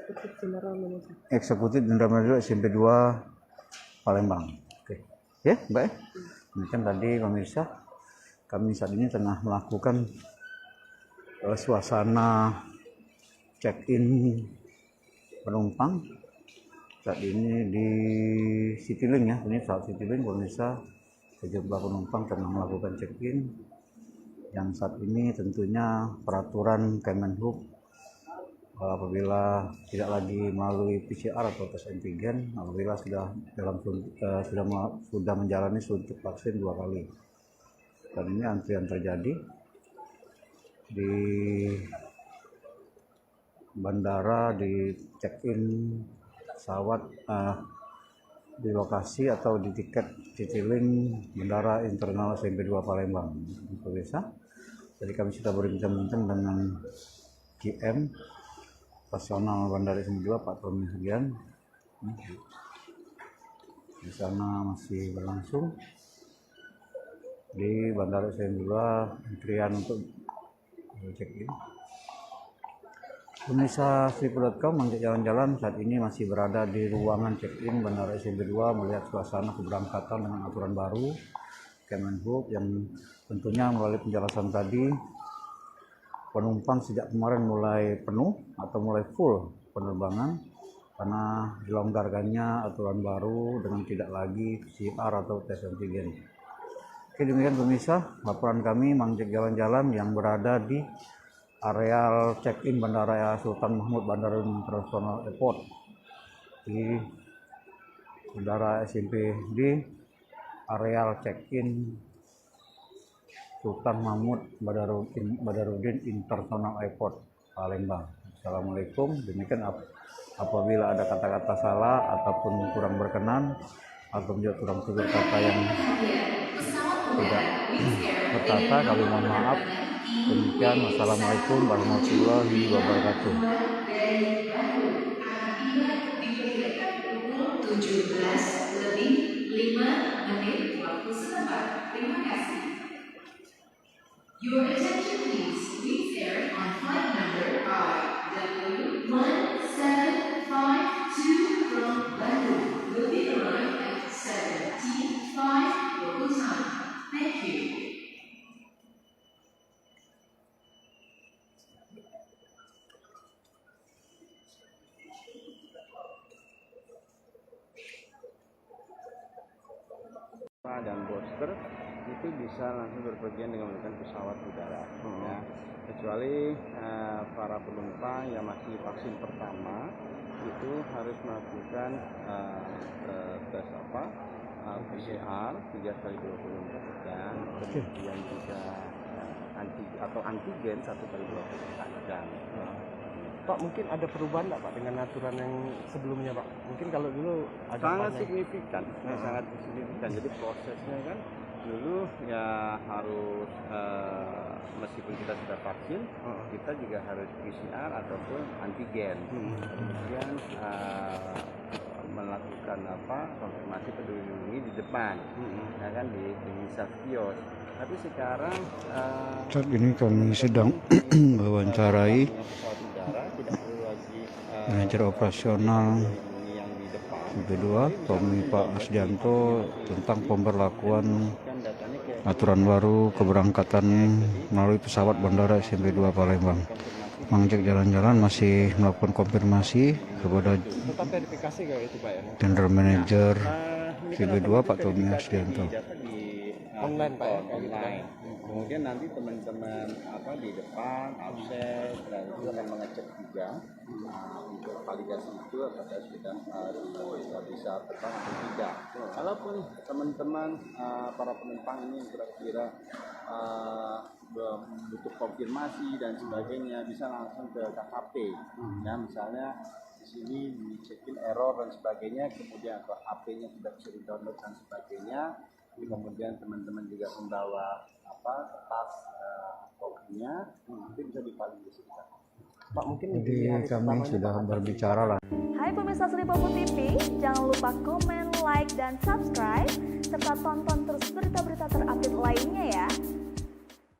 Eksekutif Jenderal Manager SMP 2 Palembang. Oke. Ya, Mbak ya. Demikian tadi pemirsa, kami saat ini tengah melakukan suasana check-in penumpang. Saat ini di Citylink ya, ini saat Citylink pemirsa, sejumlah penumpang tengah melakukan check-in. Yang saat ini tentunya peraturan Kemenhub apabila tidak lagi melalui PCR atau tes antigen, apabila sudah menjalani suntik vaksin 2 kali. Dan ini antrian terjadi di bandara, di check-in pesawat di lokasi atau di tiket Citylink Bandara Internasional SMP 2 Palembang. Pemirsa, jadi kami sudah berbincang-bincang dengan GM operasional Bandara SMP 2 Pak Tommy Sugian. Di sana masih berlangsung di Bandara SMP 2 antrian untuk check-in. Pemirsa Sripu.com, Mangcek Jalan-Jalan saat ini masih berada di ruangan check-in Bandara SMP 2 melihat suasana keberangkatan dengan aturan baru Kemenhub yang tentunya melalui penjelasan tadi penumpang sejak kemarin mulai penuh atau mulai full penerbangan karena dilonggarkannya aturan baru dengan tidak lagi PCR atau tes antigen. Oke, demikian pemirsa laporan kami Mangcek Jalan-Jalan yang berada di areal check-in Bandara Sultan Mahmud Bandara Internasional Airport di Bandara SMP di areal check-in Sultan Mahmud Badarudin International Airport Palembang. Assalamualaikum. Demikian apabila ada kata-kata salah ataupun kurang berkenan atau juga kurang tutur kata yang tidak tertata, kami mohon maaf. Demikian, wassalamualaikum warahmatullahi wabarakatuh. 17:05 waktu setempat. Terima kasih. Your attention please. Please air on flight number W1752 from Bandung. Will be arrived at 17:05 local time. Thank you. Dan booster itu bisa langsung berpergian dengan menggunakan pesawat udara ya. Kecuali para penumpang yang masih vaksin pertama itu harus melakukan tes PCR 3x24 jam, kemudian juga antigen 1x24 jam. Pak, mungkin ada perubahan nggak Pak dengan aturan yang sebelumnya Pak? Mungkin kalau dulu ada sangat signifikan, sangat signifikan. Jadi prosesnya kan dulu ya harus meskipun kita sudah vaksin, kita juga harus PCR ataupun antigen. Kemudian melakukan konfirmasi peduli lindungi di depan, ya kan di kios. Tapi sekarang saat ini kami sedang mewawancarai manajer operasional kedua Tommy Pak Asdianto tentang pemberlakuan aturan baru keberangkatan melalui pesawat Bandara SMP 2 Palembang. Mangcek Jalan-Jalan masih melakukan konfirmasi kepada General Manager SMP 2 Pak Tommy Asdianto. Online Pak ya? Online. Kemudian nanti teman-teman di depan absen dan itu akan mengecek juga untuk validasi itu apakah sudah bisa terbang atau tidak. Kalaupun teman-teman para penumpang ini kira-kira butuh konfirmasi dan sebagainya bisa langsung ke KKP. Ya, misalnya di sini di check-in error dan sebagainya, kemudian atau HP-nya tidak bisa di-download dan sebagainya. Kemudian teman-teman juga membawa kertas kopinya, itu bisa divalidasi. Pak, mungkin jadi kami sudah berbicara lah. Hai pemirsa Sripopo TV, jangan lupa komen, like, dan subscribe serta tonton terus